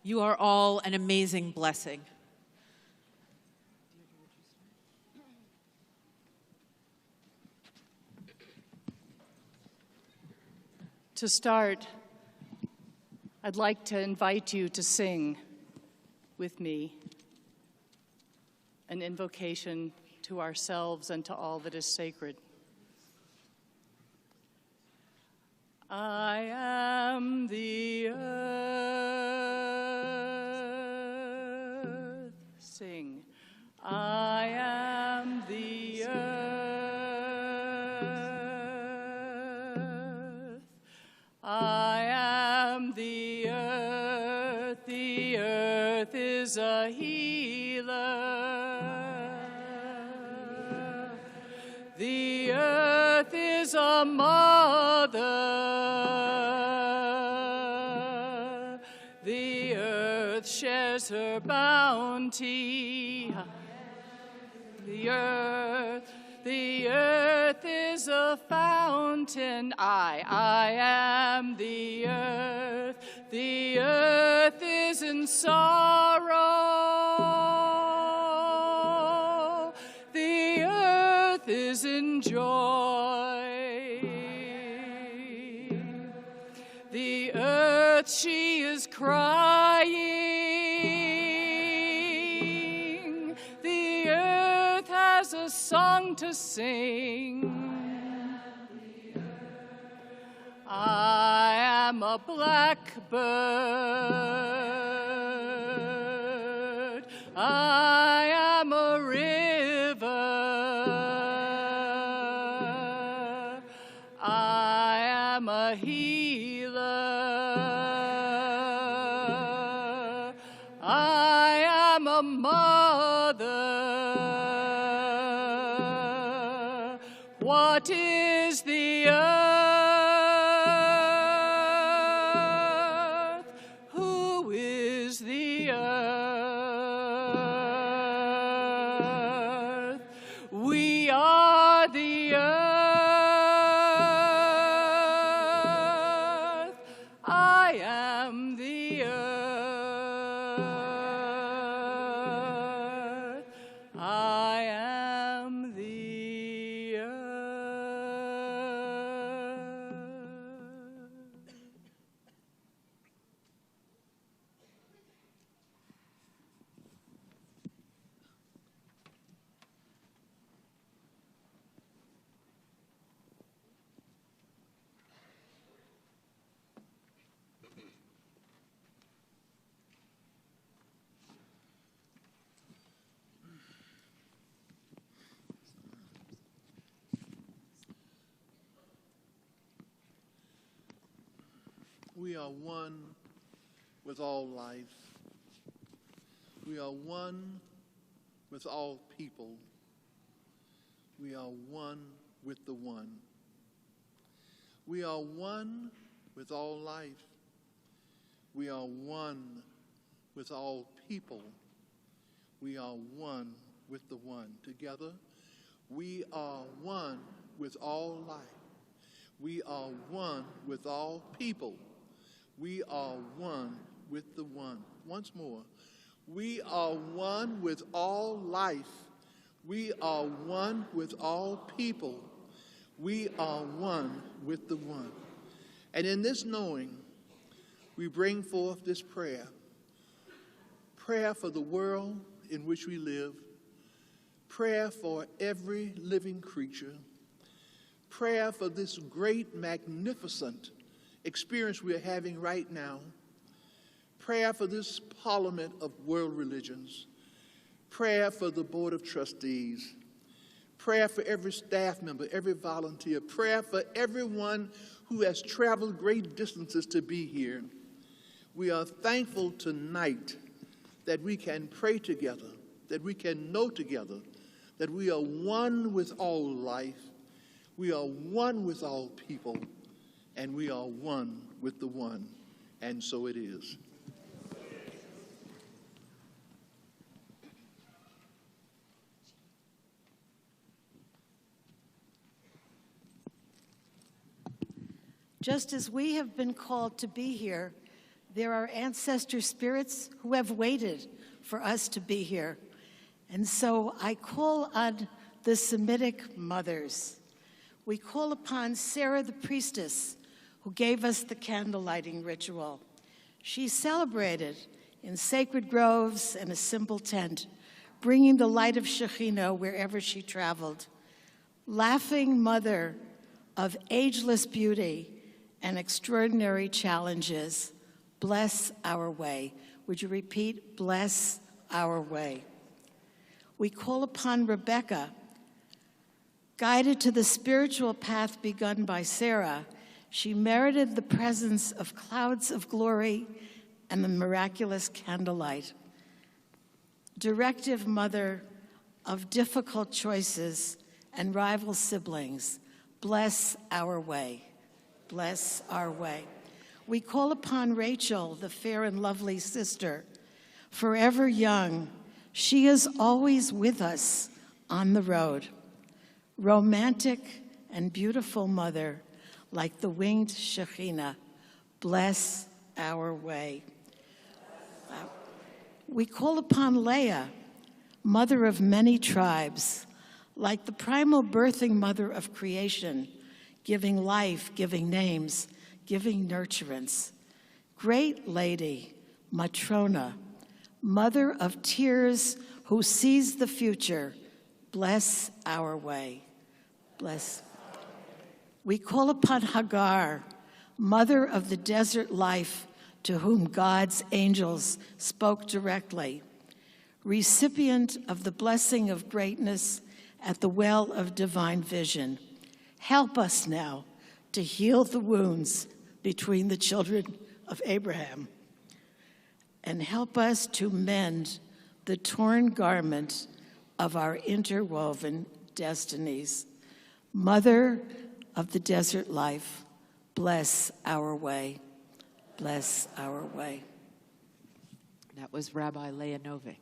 You are all an amazing blessing. To start, I'd like to invite you to sing with me an invocation to ourselves and to all that is sacred. I am the earth. Sing. I am the earth. I am the earth. The earth is a healer. The earth is a mother. The earth shares her bounty. The earth is a fountain. I am the earth. The earth is in sorrow. The earth is in joy. The earth, she is crying. The earth has a song to sing. I am a blackbird. I am a river. I am a healer. I am a mother. What is the earth? Who is the earth? We are the earth. I am the earth. I am the earth. We are one with all life. We are one with all people. We are one with the one. We are one with all life. We are one with all people. We are one with the one. Together, we are one with all life. We are one with all people. We are one with the one. Once more. We are one with all life. We are one with all people. We are one with the one. And in this knowing, we bring forth this prayer. Prayer for the world in which we live. Prayer for every living creature. Prayer for this great, magnificent experience we are having right now. Prayer for this Parliament of World Religions. Prayer for the Board of Trustees. Prayer for every staff member, every volunteer. Prayer for everyone who has traveled great distances to be here. We are thankful tonight that we can pray together, that we can know together, that we are one with all life, we are one with all people, and we are one with the one. And so it is. Just as we have been called to be here There are ancestor spirits who have waited for us to be here. And so I call on the Semitic mothers. We call upon Sarah the priestess, who gave us the candle lighting ritual. She celebrated in sacred groves and a simple tent, bringing the light of Shekhinah wherever she traveled. Laughing mother of ageless beauty and extraordinary challenges, bless our way. Would you repeat, bless our way? We call upon Rebecca, guided to the spiritual path begun by Sarah. She merited the presence of clouds of glory and the miraculous candlelight. Directive mother of difficult choices and rival siblings, bless our way. Bless our way. We call upon Rachel, the fair and lovely sister, forever young. She is always with us on the road. Romantic and beautiful mother, like the winged Shekhinah, bless our way. We call upon Leah, mother of many tribes, like the primal birthing mother of creation, giving life, giving names, giving nurturance. Great lady, Matrona, mother of tears who sees the future, bless our way. Bless. We call upon Hagar, mother of the desert life, to whom God's angels spoke directly, recipient of the blessing of greatness at the well of divine vision. Help us now to heal the wounds between the children of Abraham, and help us to mend the torn garment of our interwoven destinies. Mother of the desert life, bless our way. Bless our way. That was Rabbi Leah Novick.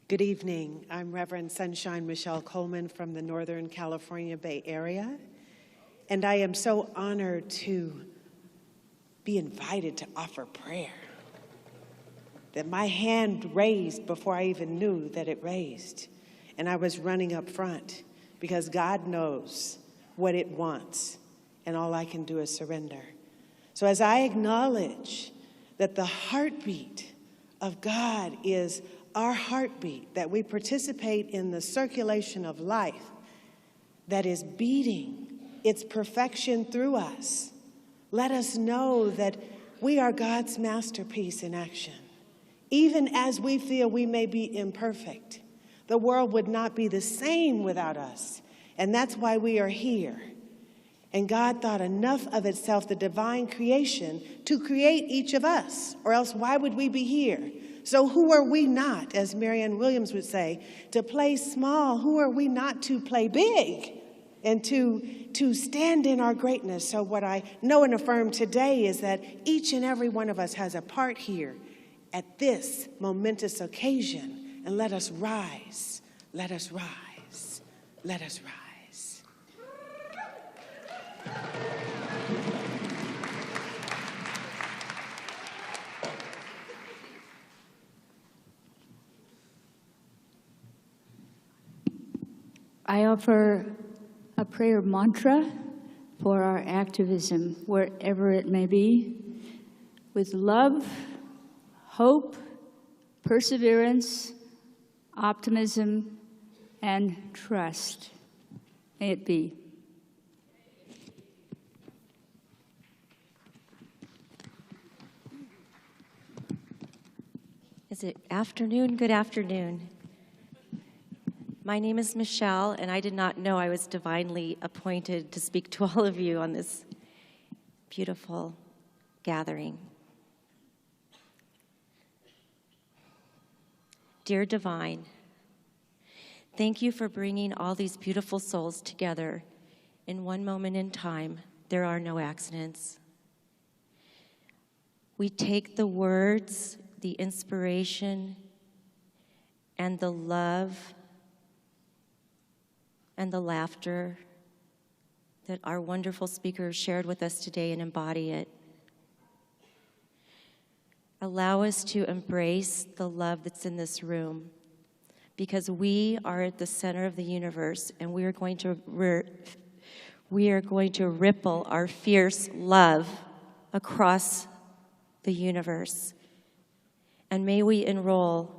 Good evening. I'm Reverend Sunshine Rochelle Coleman from the Northern California Bay Area, and I am so honored to be invited to offer prayer. That my hand raised before I even knew that it raised, and I was running up front because God knows what it wants, and all I can do is surrender. So as I acknowledge that the heartbeat of God is our heartbeat, that we participate in the circulation of life that is beating its perfection through us, let us know that we are God's masterpiece in action. Even as we feel we may be imperfect, the world would not be the same without us, and that's why we are here. And God thought enough of itself, the divine creation, to create each of us, or else why would we be here? So who are we not, as Marianne Williams would say, to play small? Who are we not to play big and to stand in our greatness? So what I know and affirm today is that each and every one of us has a part here at this momentous occasion. And let us rise, let us rise, let us rise. I offer a prayer mantra for our activism, wherever it may be, with love, hope, perseverance, optimism, and trust. May it be. Is it afternoon? Good afternoon. My name is Michelle, and I did not know I was divinely appointed to speak to all of you on this beautiful gathering. Dear Divine, thank you for bringing all these beautiful souls together in one moment in time. There are no accidents. we take the words, the inspiration, and the love and the laughter that our wonderful speaker shared with us today and embody it. Allow us to embrace the love that's in this room, because we are at the center of the universe, and we are going to ripple our fierce love across the universe. And may we enroll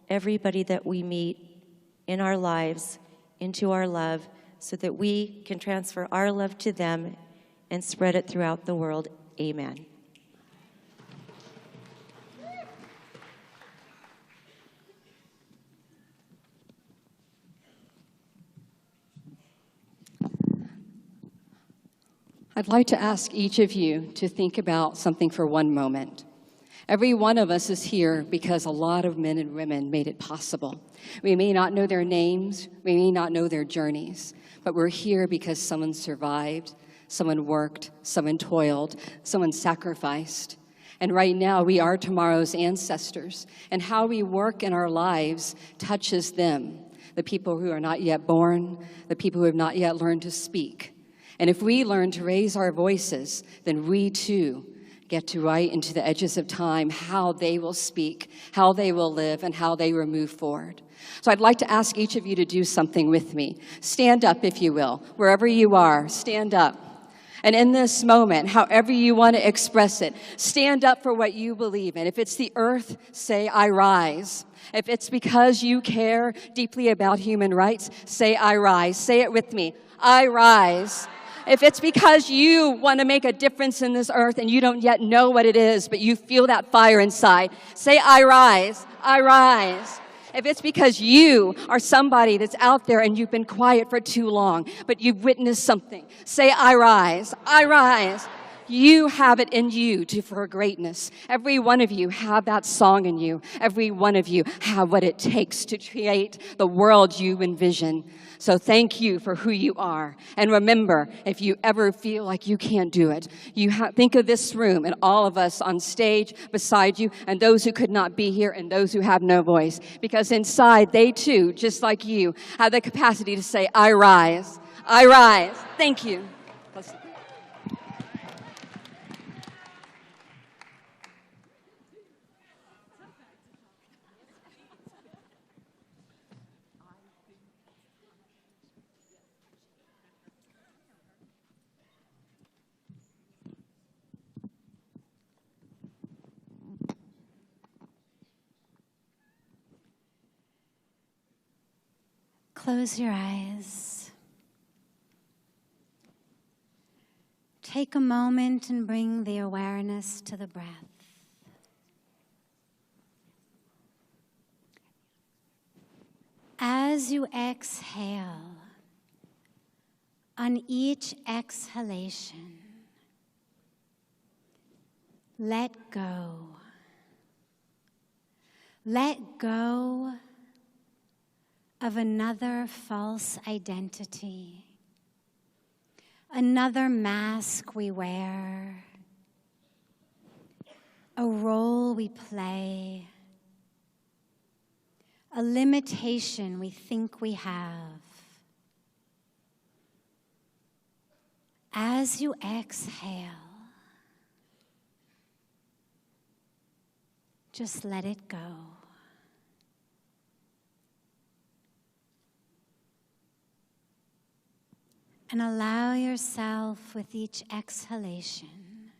everybody that we meet in our lives into our love, so that we can transfer our love to them and spread it throughout the world. Amen. I'd like to ask each of you to think about something for one moment. Every one of us is here because a lot of men and women made it possible. We may not know their names, we may not know their journeys, but we're here because someone survived, someone worked, someone toiled, someone sacrificed. And right now, we are tomorrow's ancestors, and how we work in our lives touches them, the people who are not yet born, the people who have not yet learned to speak. And if we learn to raise our voices, then we too get to write into the edges of time how they will speak, how they will live, and how they will move forward. So I'd like to ask each of you to do something with me. Stand up, if you will. Wherever you are, stand up. And in this moment, however you want to express it, stand up for what you believe in. If it's the earth, say, I rise. If it's because you care deeply about human rights, say, I rise. Say it with me. I rise. If it's because you want to make a difference in this earth and you don't yet know what it is, but you feel that fire inside, say, I rise, I rise. If it's because you are somebody that's out there and you've been quiet for too long, but you've witnessed something, say, I rise, I rise. You have it in you for greatness. Every one of you have that song in you. Every one of you have what it takes to create the world you envision. So thank you for who you are. And remember, if you ever feel like you can't do it, think of this room and all of us on stage beside you, and those who could not be here and those who have no voice. Because inside, they too, just like you, have the capacity to say, I rise, I rise. Thank you. Close your eyes. Take a moment and bring the awareness to the breath. As you exhale, on each exhalation, let go. Let go of another false identity, another mask we wear, a role we play, a limitation we think we have. As you exhale, just let it go. And allow yourself with each exhalation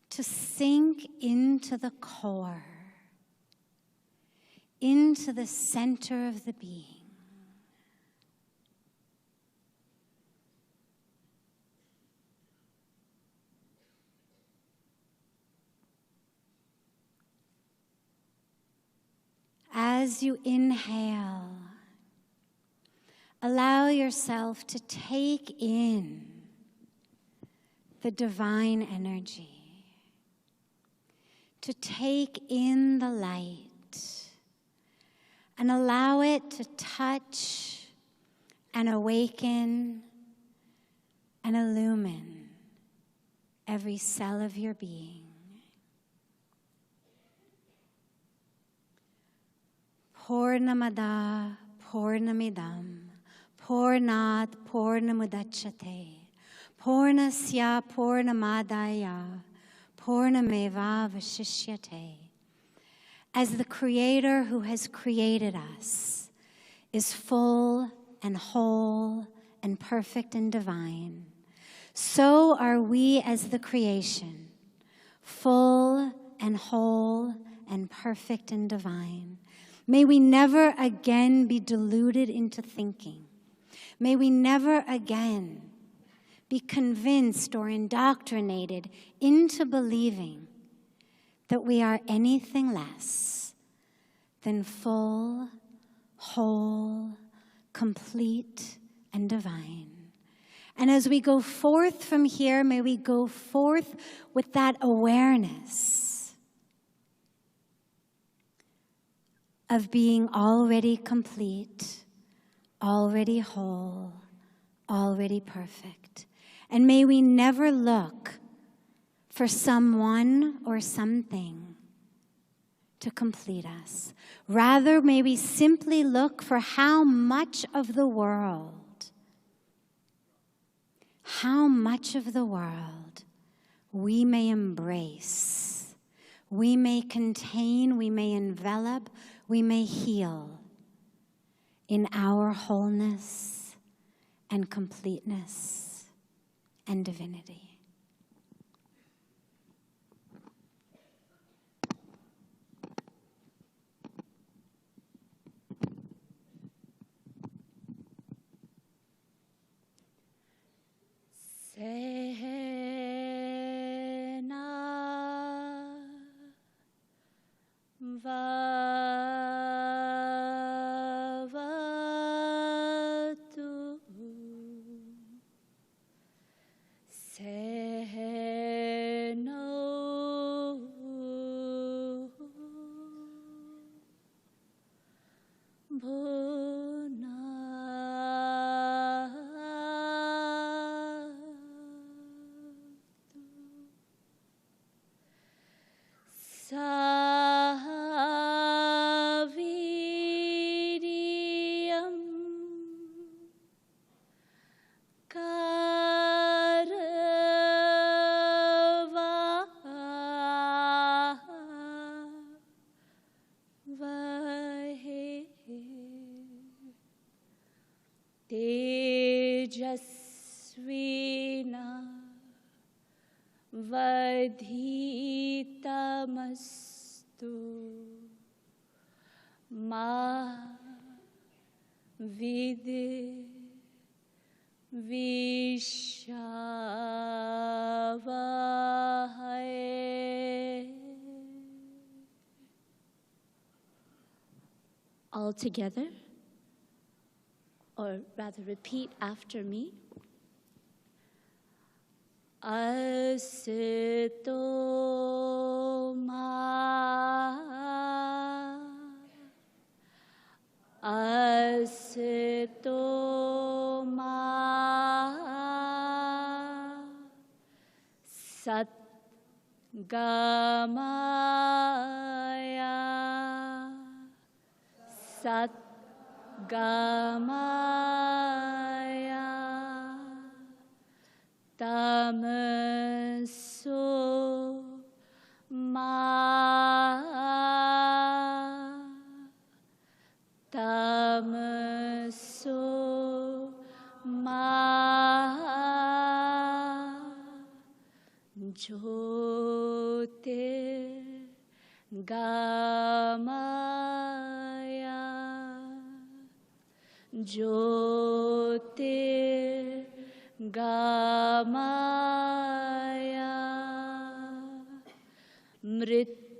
to sink into the core, into the center of the being. As you inhale, allow yourself to take in the divine energy, to take in the light, and allow it to touch and awaken and illumine every cell of your being. Purnamada Purnamidam Purnat Purnamudachyate Purnasya Purnamadaya Purnameva Vashishyate. As the Creator who has created us is full and whole and perfect and divine, so are we as the creation, full and whole and perfect and divine. May we never again be deluded into thinking. May we never again be convinced or indoctrinated into believing that we are anything less than full, whole, complete, and divine. And as we go forth from here, may we go forth with that awareness of being already complete, already whole, already perfect. And may we never look for someone or something to complete us. Rather, may we simply look for how much of the world we may embrace, we may contain, we may envelop, we may heal in our wholeness and completeness and divinity. Sehna vavatu Sehno Saviriyam Karvavahe Tejasvina Vadhitamastu Ma Vidhi Vishavahay. All together, or rather repeat after me. Asito ma Asito ma Sat Gamaya Sat Gamaya Tamaso ma Tamaso ma Jyotir Gamaya Jyotir Gamaya Mrityorma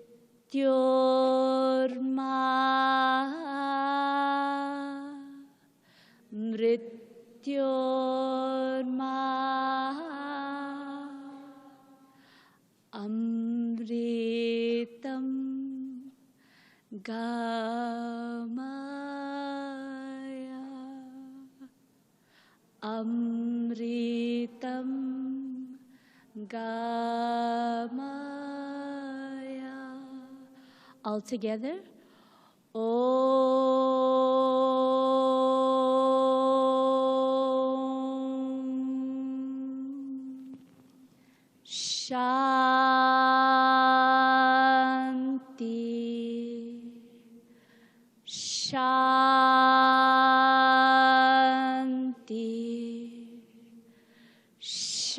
Mrityorma Amritam Gamaya Amritam Gamaya. All together. Om Shanti. Shanti. Shanti.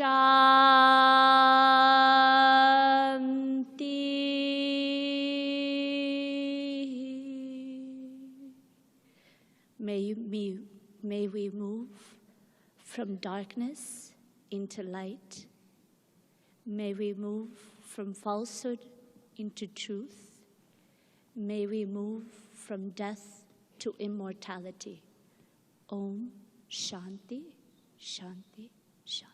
May we move from darkness into light. May we move from falsehood into truth. May we move from death to immortality. Om Shanti, Shanti, Shanti.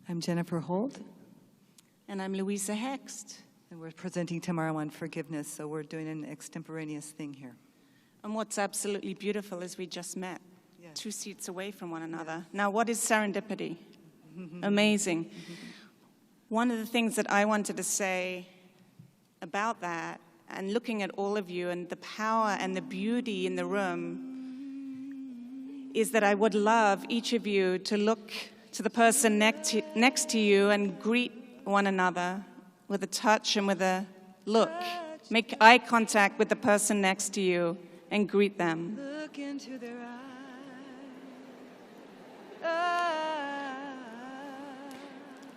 I'm Jennifer Holt. And I'm Louisa Hext. And we're presenting tomorrow on forgiveness, so we're doing an extemporaneous thing here. And what's absolutely beautiful is we just met, Yes. 2 seats away from one another. Now, what is serendipity? Amazing. One of the things that I wanted to say about that, and looking at all of you and the power and the beauty in the room, is that I would love each of you to look to the person next to you and greet one another with a touch and with a look. Make eye contact with the person next to you and greet them. Look into their eyes.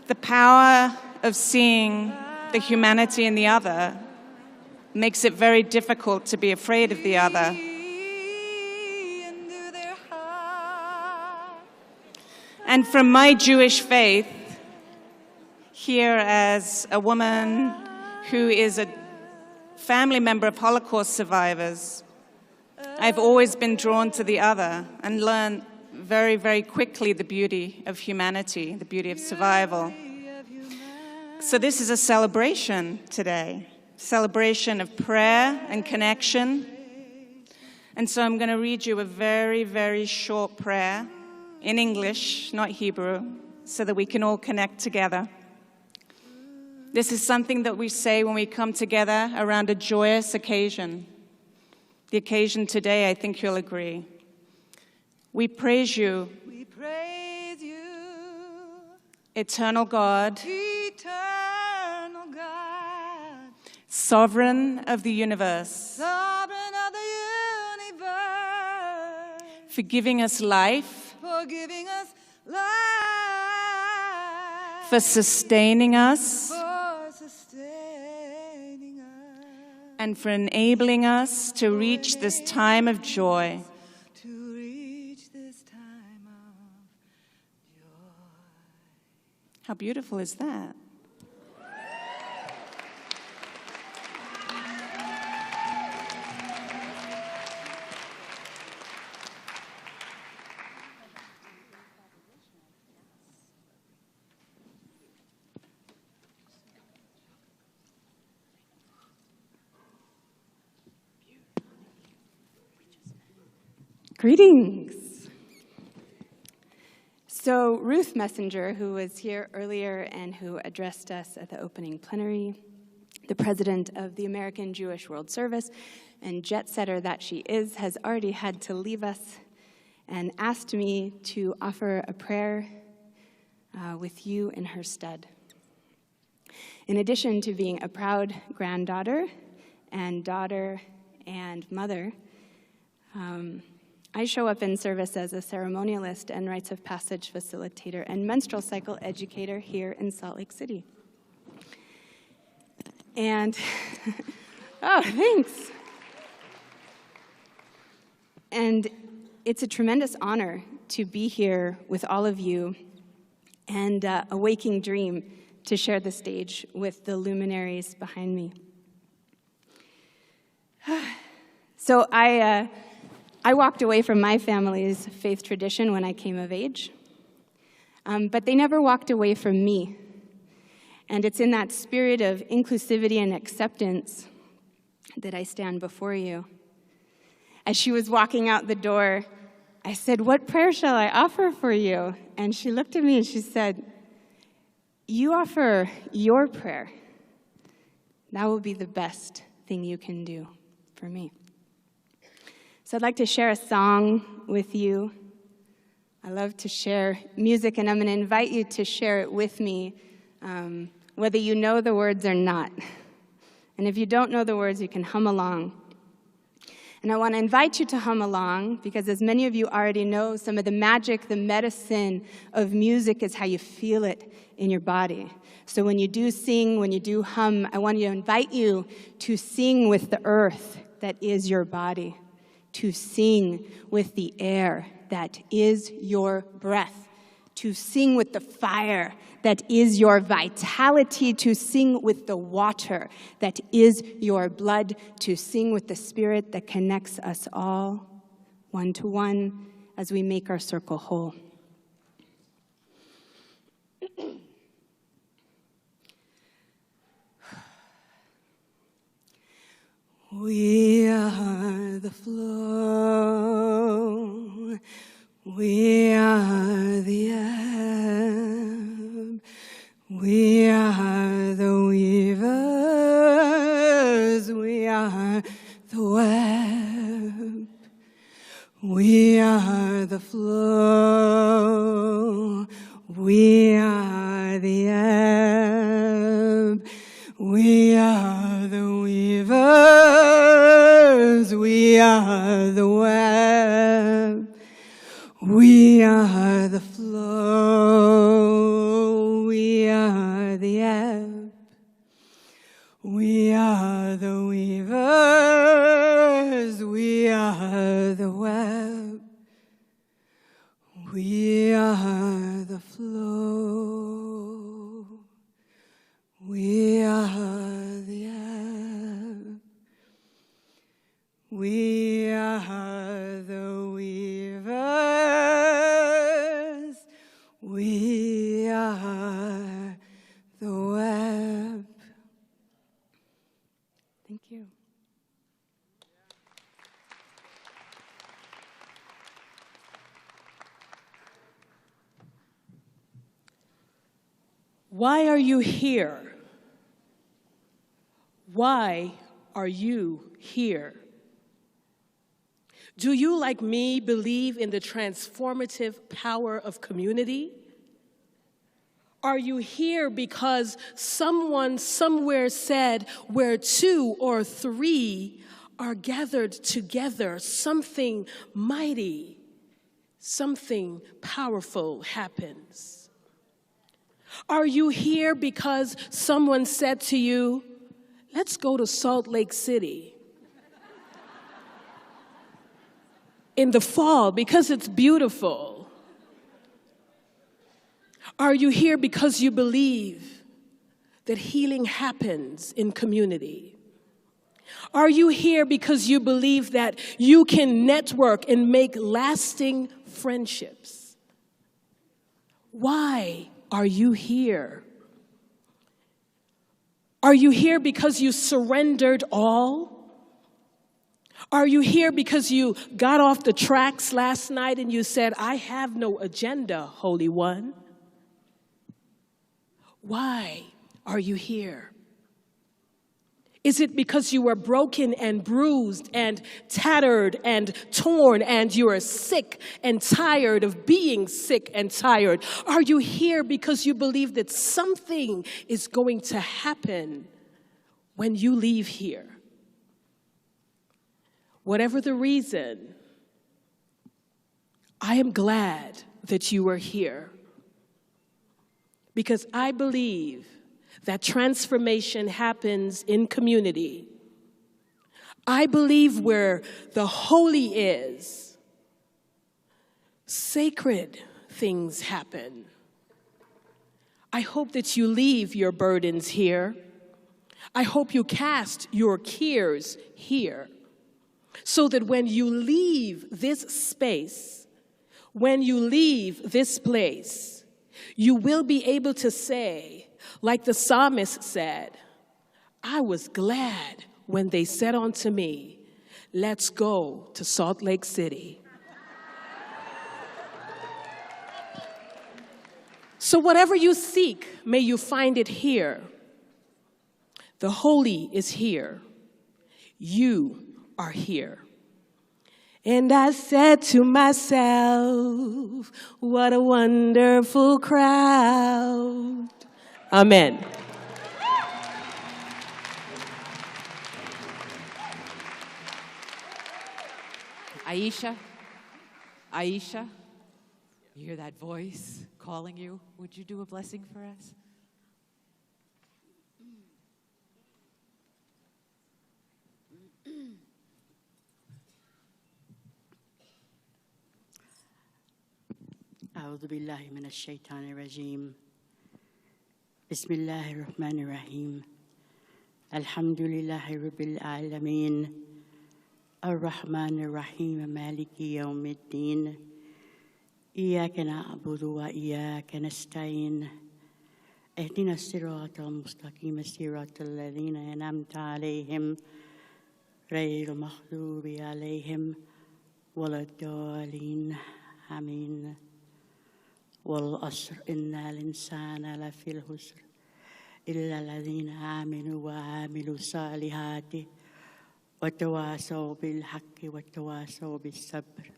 The power of seeing the humanity in the other makes it very difficult to be afraid of the other. And from my Jewish faith, here as a woman who is a family member of Holocaust survivors, I've always been drawn to the other and learned very, very quickly the beauty of humanity, the beauty of survival. So this is a celebration today, celebration of prayer and connection. And so I'm going to read you a very, very short prayer in English, not Hebrew, so that we can all connect together. This is something that we say when we come together around a joyous occasion. The occasion today, I think you'll agree. We praise you, eternal God, sovereign of the universe, for giving us life, for sustaining us, and for enabling us to reach this time of joy. How beautiful is that? Greetings. So Ruth Messenger, who was here earlier and who addressed us at the opening plenary, the president of the American Jewish World Service, and jet setter that she is, has already had to leave us and asked me to offer a prayer with you in her stead. In addition to being a proud granddaughter and daughter and mother, I show up in service as a ceremonialist and rites of passage facilitator and menstrual cycle educator here in Salt Lake City. And, oh, thanks. And it's a tremendous honor to be here with all of you and a waking dream to share the stage with the luminaries behind me. So I walked away from my family's faith tradition when I came of age, but they never walked away from me. And it's in that spirit of inclusivity and acceptance that I stand before you. As she was walking out the door, I said, "What prayer shall I offer for you?" And she looked at me and she said, "You offer your prayer. That will be the best thing you can do for me." So I'd like to share a song with you. I love to share music, and I'm going to invite you to share it with me, whether you know the words or not. And if you don't know the words, you can hum along. And I want to invite you to hum along, because as many of you already know, some of the magic, the medicine of music is how you feel it in your body. So when you do sing, when you do hum, I want to invite you to sing with the earth that is your body, to sing with the air that is your breath, to sing with the fire that is your vitality, to sing with the water that is your blood, to sing with the spirit that connects us all, one to one, as we make our circle whole. We are the flow, we are the ebb, we are the weavers, we are the web, we are the flow, we are the ebb, we are the weavers, we are the web, we are the flow, we are the ebb, we are the weavers, we are the web, we are the flow, we are the ebb, we are the weavers, we are the web. Thank you. Why are you here? Why are you here? Do you, like me, believe in the transformative power of community? Are you here because someone somewhere said, where two or three are gathered together, something mighty, something powerful happens? Are you here because someone said to you, let's go to Salt Lake City in the fall because it's beautiful? Are you here because you believe that healing happens in community? Are you here because you believe that you can network and make lasting friendships? Why are you here? Are you here because you surrendered all? Are you here because you got off the tracks last night and you said, I have no agenda, Holy One? Why are you here? Is it because you were broken and bruised and tattered and torn and you are sick and tired of being sick and tired? Are you here because you believe that something is going to happen when you leave here? Whatever the reason, I am glad that you are here, because I believe that transformation happens in community. I believe where the holy is, sacred things happen. I hope that you leave your burdens here. I hope you cast your cares here, so that when you leave this space, when you leave this place, you will be able to say, like the psalmist said, I was glad when they said unto me, let's go to Salt Lake City. So whatever you seek, may you find it here. The holy is here. You are here. And I said to myself, what a wonderful crowd. Amen. Aisha, Aisha, you hear that voice calling you? Would you do a blessing for us? أعوذ بالله من الشيطان الرجيم بسم الله الرحمن الرحيم الحمد لله رب العالمين الرحمن الرحيم مالك يوم الدين إياك نعبد وإياك نستعين اهدنا الصراط المستقيم صراط الذين أنعمت عليهم غير المغضوب عليهم ولا الضالين آمين والعصر إن الإنسان لفي الخسر إلا الذين آمنوا وعملوا الصالحات وتواصوا بالحق وتواصوا بالصبر.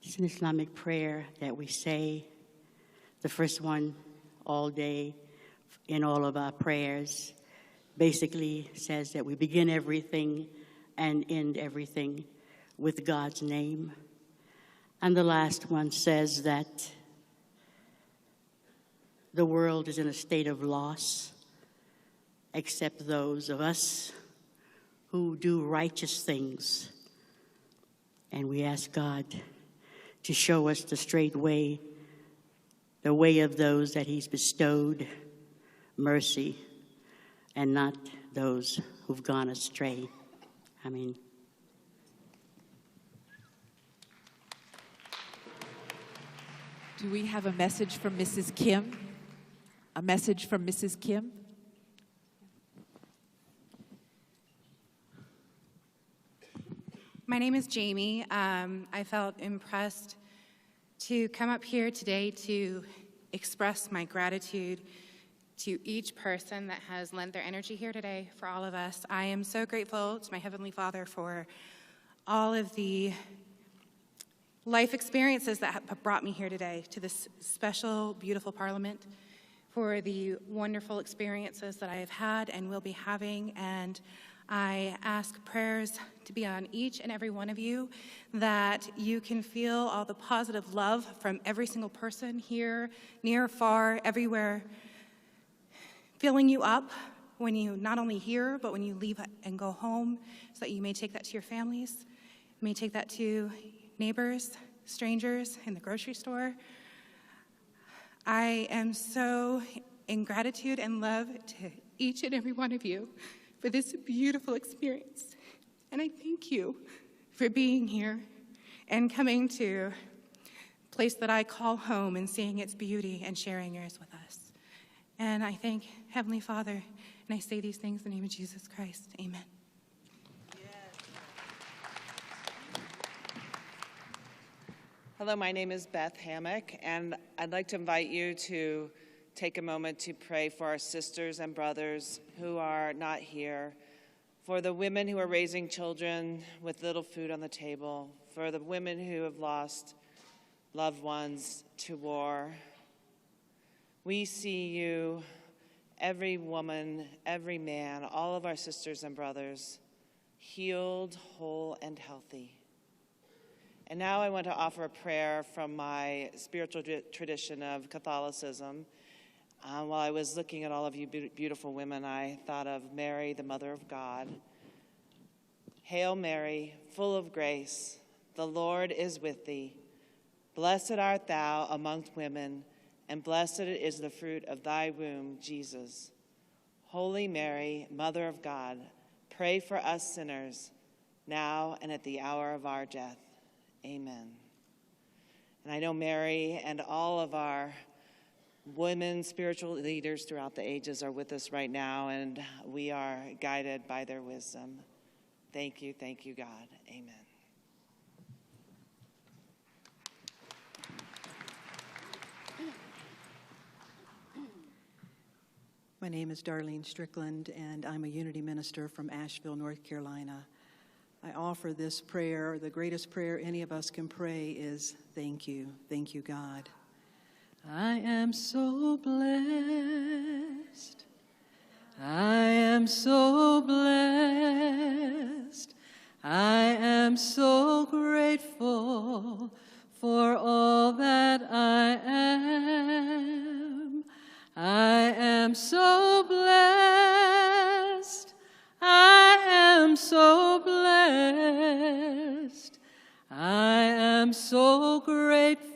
It's an Islamic prayer that we say, the first one all day in all of our prayers. Basically says that we begin everything and end everything with God's name. And the last one says that the world is in a state of loss, except those of us who do righteous things. And we ask God to show us the straight way, the way of those that He's bestowed mercy, and not those who've gone astray. Amen. Do we have a message from Mrs. Kim? A message from Mrs. Kim? My name is Jamie. I felt impressed to come up here today to express my gratitude to each person that has lent their energy here today for all of us. I am so grateful to my Heavenly Father for all of the life experiences that have brought me here today to this special, beautiful Parliament, for the wonderful experiences that I have had and will be having. And I ask prayers to be on each and every one of you, that you can feel all the positive love from every single person here, near, far, everywhere, filling you up when you not only hear, but when you leave and go home, so that you may take that to your families, you may take that to neighbors, strangers in the grocery store. I am so in gratitude and love to each and every one of you for this beautiful experience. And I thank you for being here and coming to a place that I call home and seeing its beauty and sharing yours with us. And I thank Heavenly Father, and I say these things in the name of Jesus Christ. Amen. Hello, my name is Beth Hammock, and I'd like to invite you to take a moment to pray for our sisters and brothers who are not here, for the women who are raising children with little food on the table, for the women who have lost loved ones to war. We see you, every woman, every man, all of our sisters and brothers, healed, whole, and healthy. And now I want to offer a prayer from my spiritual tradition of Catholicism. While I was looking at all of you beautiful women, I thought of Mary, the Mother of God. Hail Mary, full of grace, the Lord is with thee. Blessed art thou amongst women, and blessed is the fruit of thy womb, Jesus. Holy Mary, Mother of God, pray for us sinners, now and at the hour of our death. Amen. And I know Mary and all of our women spiritual leaders throughout the ages are with us right now, and we are guided by their wisdom. Thank you, God. Amen. My name is Darlene Strickland, and I'm a Unity Minister from Asheville, North Carolina. I offer this prayer. The greatest prayer any of us can pray is thank you. Thank you, God. I am so blessed. I am so blessed. I am so grateful for all that I am. I am so blessed. I am so blessed. I am so grateful.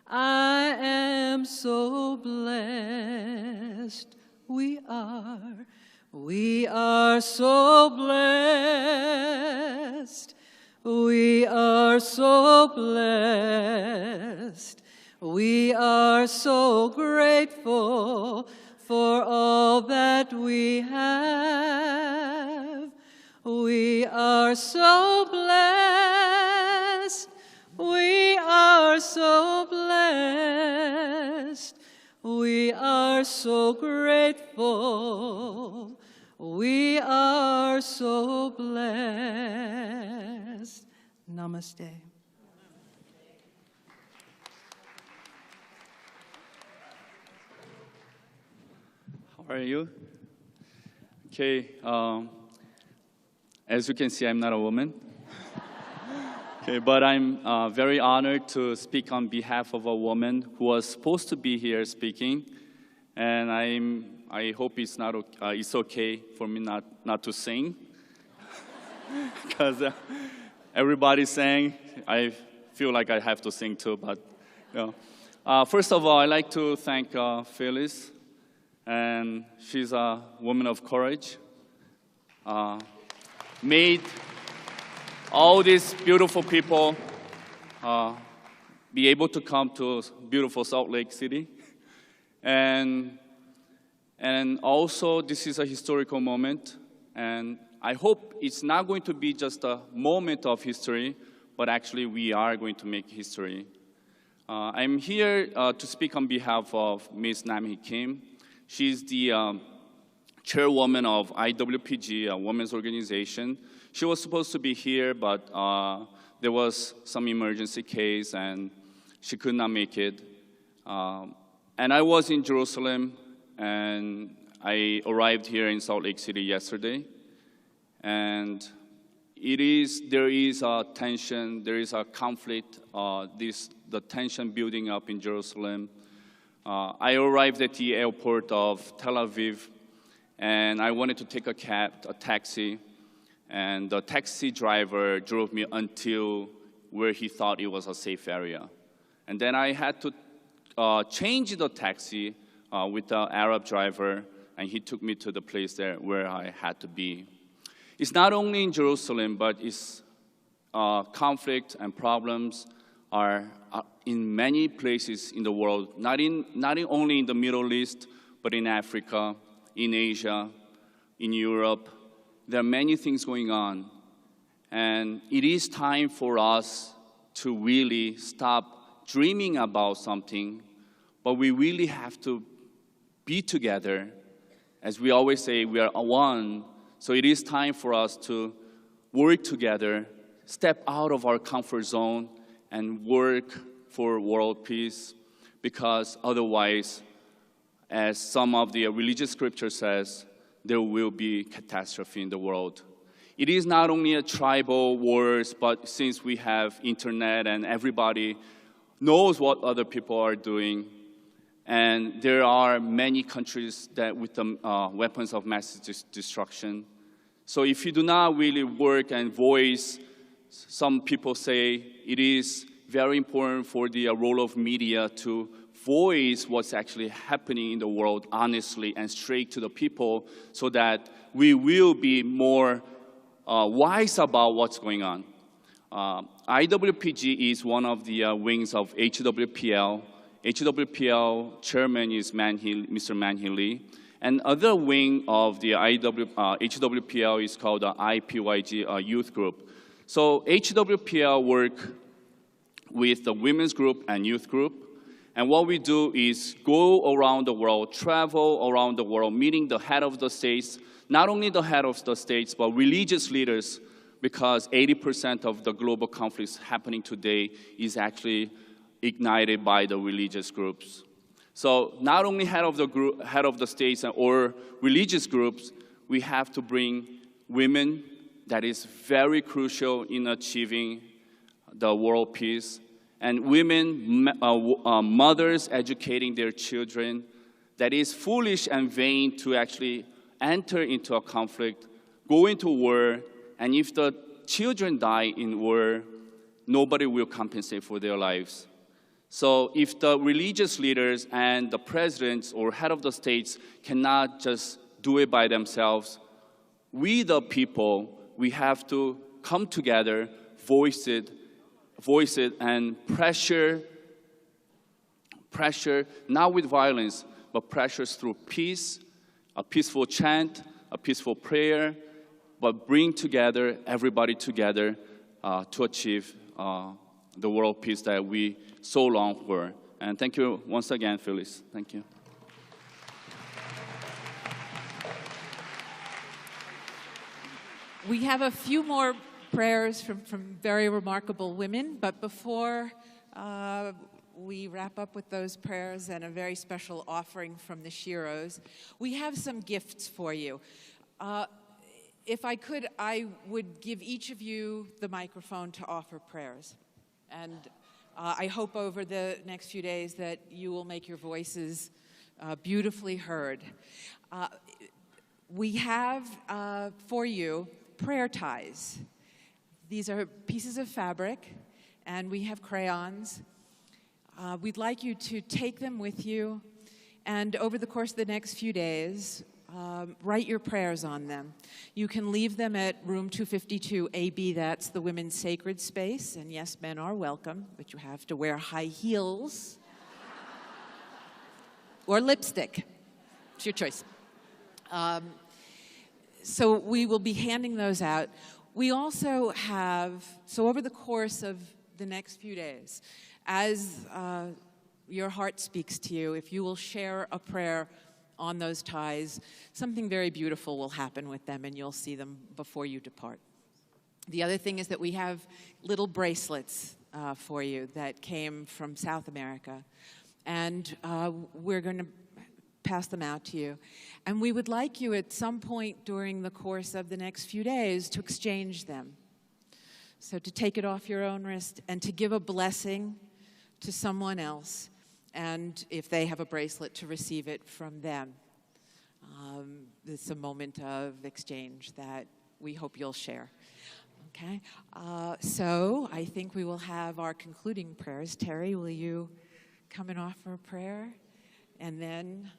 I am so blessed. We are so blessed. We are so blessed. We are so grateful for all that we have. We are so blessed. We are so blessed. We are so grateful. We are so blessed. Namaste. How are you? Okay, as you can see, I'm not a woman. Okay, but I'm very honored to speak on behalf of a woman who was supposed to be here speaking, and I hope it's okay for me not to sing, because everybody sang. I feel like I have to sing too, but you know. First of all, I'd like to thank Phyllis, and she's a woman of courage. Made all these beautiful people be able to come to beautiful Salt Lake City. And also, this is a historical moment, and I hope it's not going to be just a moment of history, but actually we are going to make history. I'm here to speak on behalf of Ms. Namhee Kim. She's the chairwoman of IWPG, a women's organization. She was supposed to be here, but there was some emergency case, and she could not make it. And I was in Jerusalem, and I arrived here in Salt Lake City yesterday. And there is a tension, there is a conflict, the tension building up in Jerusalem. I arrived at the airport of Tel Aviv, and I wanted to take a taxi, and the taxi driver drove me until where he thought it was a safe area. And then I had to change the taxi with the Arab driver, and he took me to the place there where I had to be. It's not only in Jerusalem, but it's conflict and problems are in many places in the world, not only in the Middle East, but in Africa, in Asia, in Europe. There are many things going on. And it is time for us to really stop dreaming about something, but we really have to be together. As we always say, we are one. So it is time for us to work together, step out of our comfort zone, and work for world peace, because otherwise, as some of the religious scripture says, there will be catastrophe in the world. It is not only a tribal wars, but since we have internet and everybody knows what other people are doing, and there are many countries that with the weapons of mass destruction. So if you do not really work and voice, some people say it is very important for the role of media to voice what's actually happening in the world honestly and straight to the people, so that we will be more wise about what's going on. IWPG is one of the wings of HWPL. HWPL chairman is Mr. Manhee Lee. And other wing of the HWPL is called the IPYG youth group. So HWPL work with the women's group and youth group. And what we do is go around the world, travel around the world, meeting the head of the states, not only the head of the states, but religious leaders, because 80% of the global conflicts happening today is actually ignited by the religious groups. So not only head of the states or religious groups, we have to bring women. That is very crucial in achieving the world peace. And women, mothers educating their children. That is foolish and vain to actually enter into a conflict, go into war, and if the children die in war, nobody will compensate for their lives. So if the religious leaders and the presidents or head of the states cannot just do it by themselves, we the people, we have to come together, voice it, and pressure, not with violence, but pressures through peace, a peaceful chant, a peaceful prayer, but bring together, everybody together to achieve the world peace that we so long for. And thank you once again, Phyllis. Thank you. We have a few more prayers from very remarkable women, but before we wrap up with those prayers and a very special offering from the Shiros, we have some gifts for you. If I could, I would give each of you the microphone to offer prayers. And I hope over the next few days that you will make your voices beautifully heard. We have for you prayer ties. These are pieces of fabric, and we have crayons. We'd like you to take them with you, and over the course of the next few days, write your prayers on them. You can leave them at room 252 AB, that's the women's sacred space, and yes, men are welcome, but you have to wear high heels or lipstick. It's your choice. So we will be handing those out. We also have, so over the course of the next few days, as your heart speaks to you, if you will share a prayer on those ties, something very beautiful will happen with them, and you'll see them before you depart. The other thing is that we have little bracelets for you that came from South America, and we're going to pass them out to you. And we would like you at some point during the course of the next few days to exchange them. So to take it off your own wrist and to give a blessing to someone else, and if they have a bracelet, to receive it from them. It's a moment of exchange that we hope you'll share. Okay? So I think we will have our concluding prayers. Terry, will you come and offer a prayer? And then,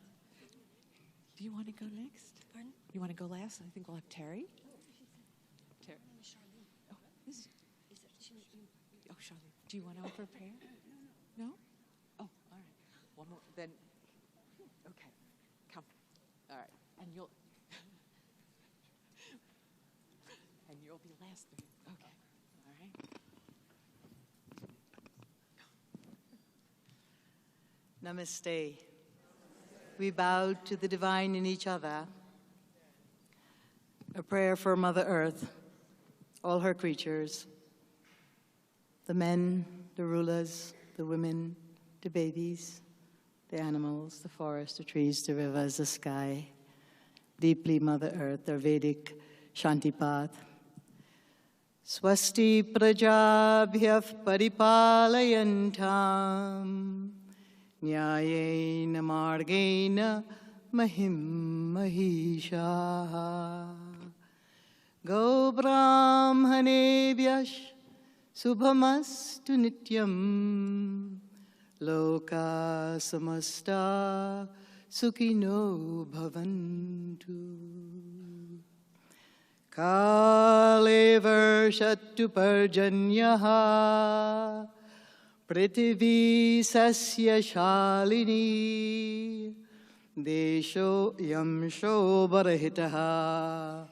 do you want to go next? Pardon? You want to go last? I think we'll have Terry. Terry. Oh, Charlene. Do you want to offer a prayer? No? Oh, all right. One more. Then, okay. Come. All right. And you'll be last. Okay. All right. Namaste. We bow to the divine in each other. A prayer for Mother Earth, all her creatures, the men, the rulers, the women, the babies, the animals, the forest, the trees, the rivers, the sky, deeply Mother Earth, our Vedic Shanti path. Swasti prajabhyah paripalayantam Nyayena margena mahim mahisha Go brahmanebhyash subhamastu nityam Loka samasta sukhino bhavantu Kale varshatu parjanyaha Prithvi sasya shalini Desho yamsho barahitaha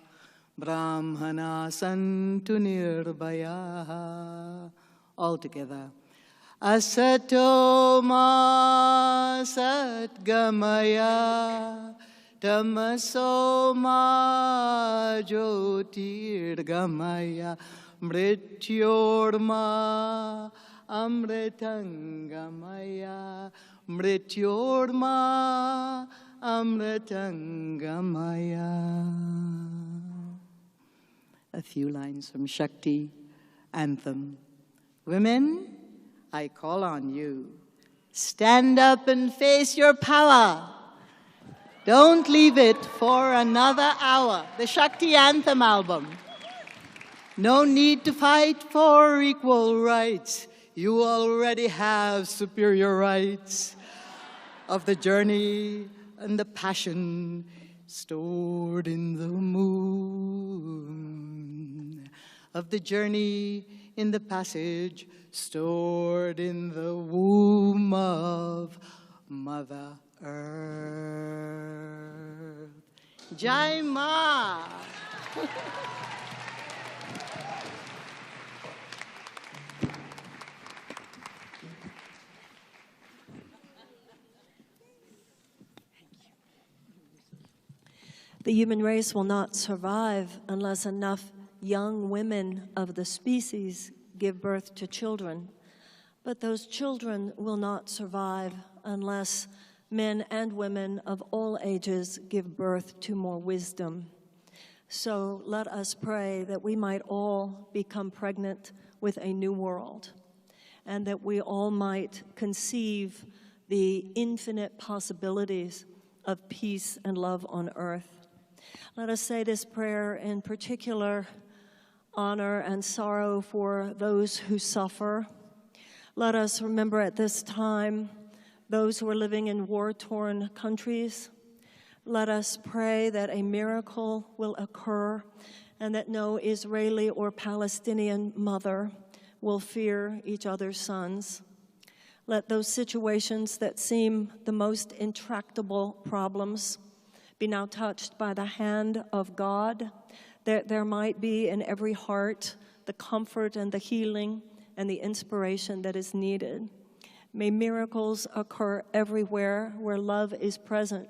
Brahmana santu nirbhayaha. All together. Asato ma satgamaya, tamaso ma jyotirgamaya, mrityorma amritangamaya, mrityorma amritangamaya. A few lines from Shakti Anthem. Women, I call on you. Stand up and face your power. Don't leave it for another hour. The Shakti Anthem album. No need to fight for equal rights. You already have superior rights. Of the journey and the passion stored in the moon. Of the journey in the passage stored in the womb of Mother Earth. Jai Ma! The human race will not survive unless enough young women of the species give birth to children. But those children will not survive unless men and women of all ages give birth to more wisdom. So let us pray that we might all become pregnant with a new world, and that we all might conceive the infinite possibilities of peace and love on earth. Let us say this prayer in particular honor and sorrow for those who suffer. Let us remember at this time those who are living in war-torn countries. Let us pray that a miracle will occur and that no Israeli or Palestinian mother will fear each other's sons. Let those situations that seem the most intractable problems be now touched by the hand of God, that there might be in every heart the comfort and the healing and the inspiration that is needed. May miracles occur everywhere where love is present,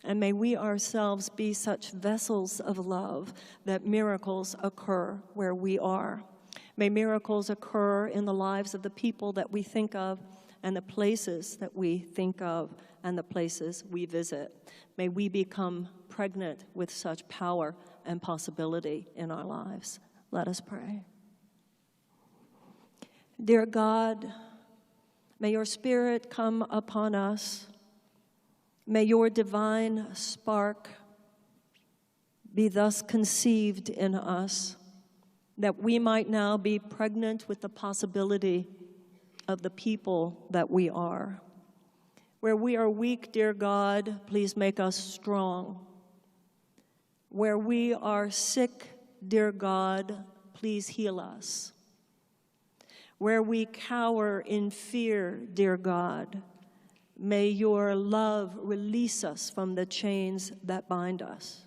and may we ourselves be such vessels of love that miracles occur where we are. May miracles occur in the lives of the people that we think of and the places that we think of and the places we visit. May we become pregnant with such power and possibility in our lives. Let us pray. Dear God, may your Spirit come upon us. May your divine spark be thus conceived in us, that we might now be pregnant with the possibility of the people that we are. Where we are weak, dear God, please make us strong. Where we are sick, dear God, please heal us. Where we cower in fear, dear God, may your love release us from the chains that bind us.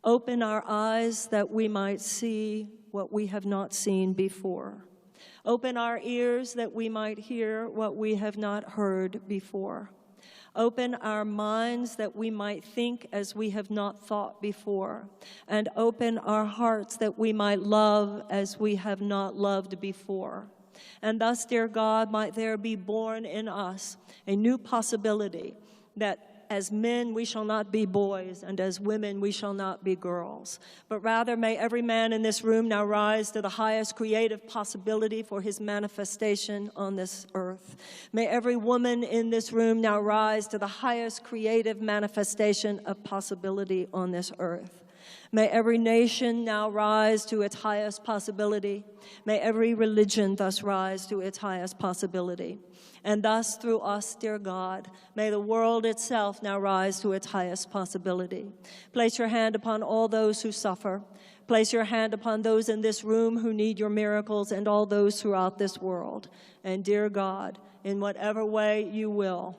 Open our eyes that we might see what we have not seen before. Open our ears that we might hear what we have not heard before. Open our minds that we might think as we have not thought before. And open our hearts that we might love as we have not loved before. And thus, dear God, might there be born in us a new possibility that as men we shall not be boys, and as women we shall not be girls. But rather may every man in this room now rise to the highest creative possibility for his manifestation on this earth. May every woman in this room now rise to the highest creative manifestation of possibility on this earth. May every nation now rise to its highest possibility. May every religion thus rise to its highest possibility. And thus, through us, dear God, may the world itself now rise to its highest possibility. Place your hand upon all those who suffer. Place your hand upon those in this room who need your miracles and all those throughout this world. And dear God, in whatever way you will,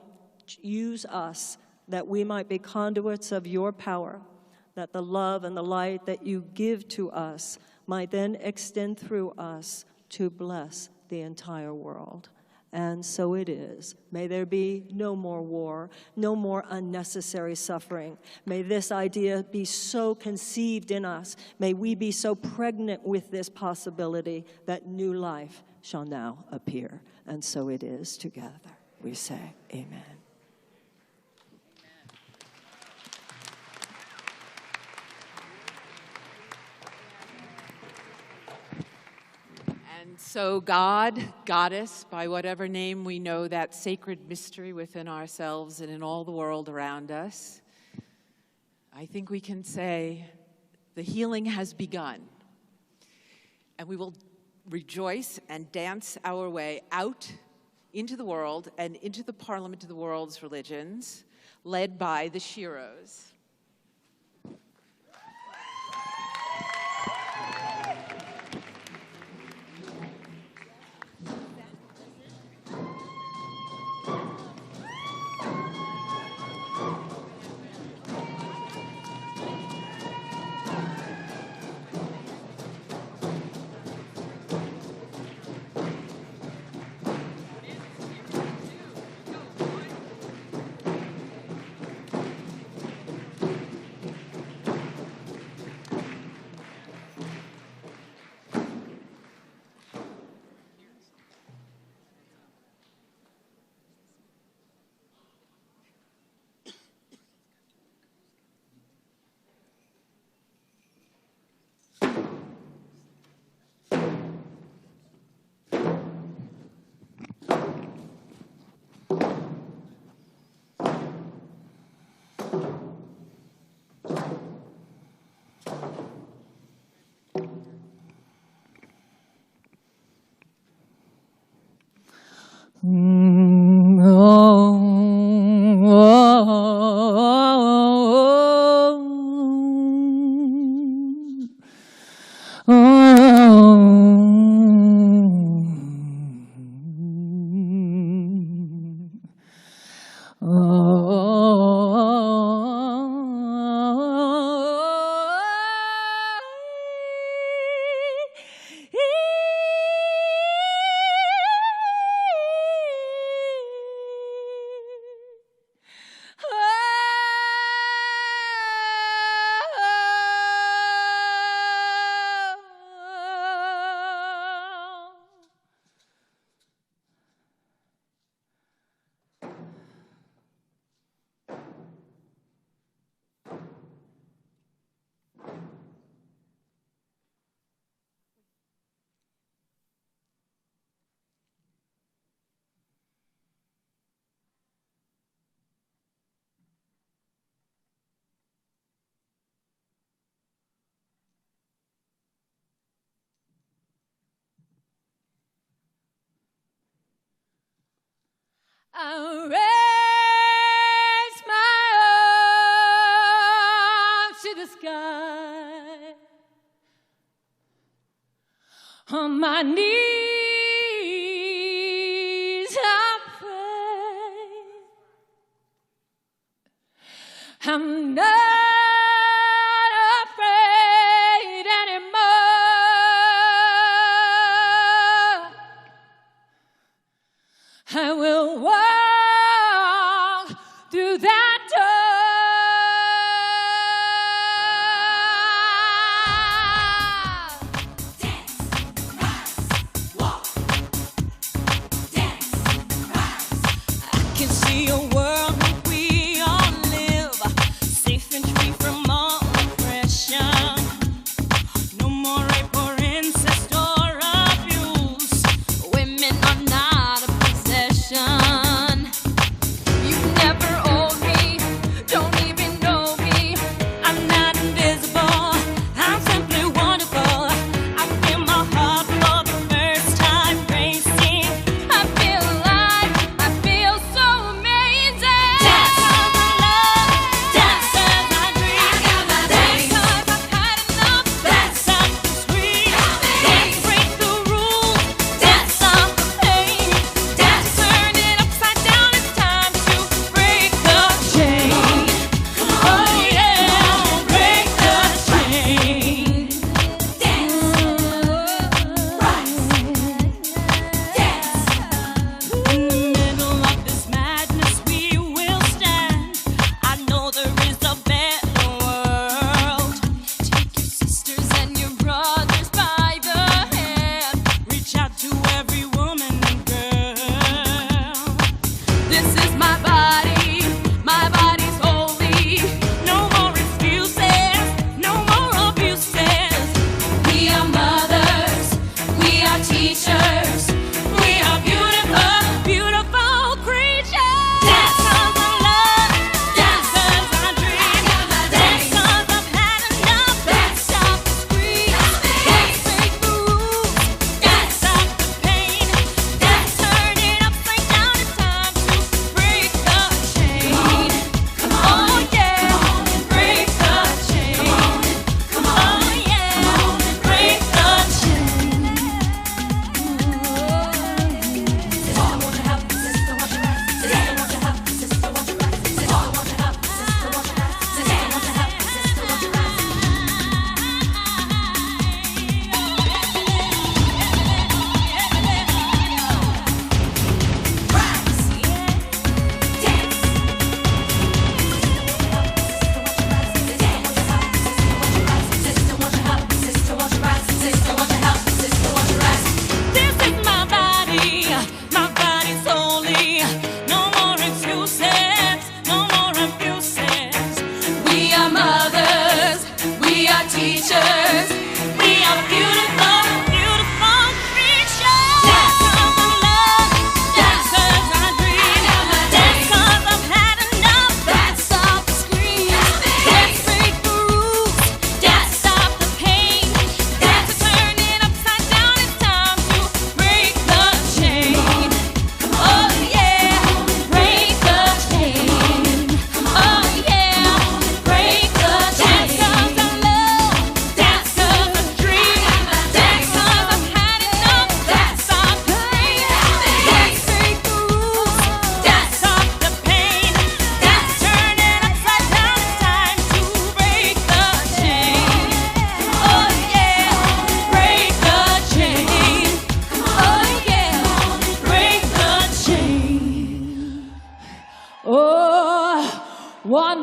use us that we might be conduits of your power, that the love and the light that you give to us might then extend through us to bless the entire world. And so it is. May there be no more war, no more unnecessary suffering. May this idea be so conceived in us. May we be so pregnant with this possibility that new life shall now appear. And so it is together. We say, amen. And so God, Goddess, by whatever name we know that sacred mystery within ourselves and in all the world around us, I think we can say the healing has begun. And we will rejoice and dance our way out into the world and into the parliament of the world's religions, led by the Shiros. I raise my arms to the sky. On my knees I pray. I'm not afraid anymore. I will walk through that door. Dance, rise, walk. Dance, rise. I can see a world where we all live, safe and free from all oppression. No more rape or incest or abuse. Women are not a possession. You never owned me, don't even know me. I'm not invisible, I'm simply wonderful. I feel my heart for the first time racing. I feel alive, I feel so amazing.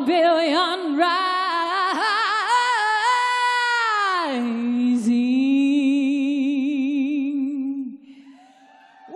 1 billion rising. Woo!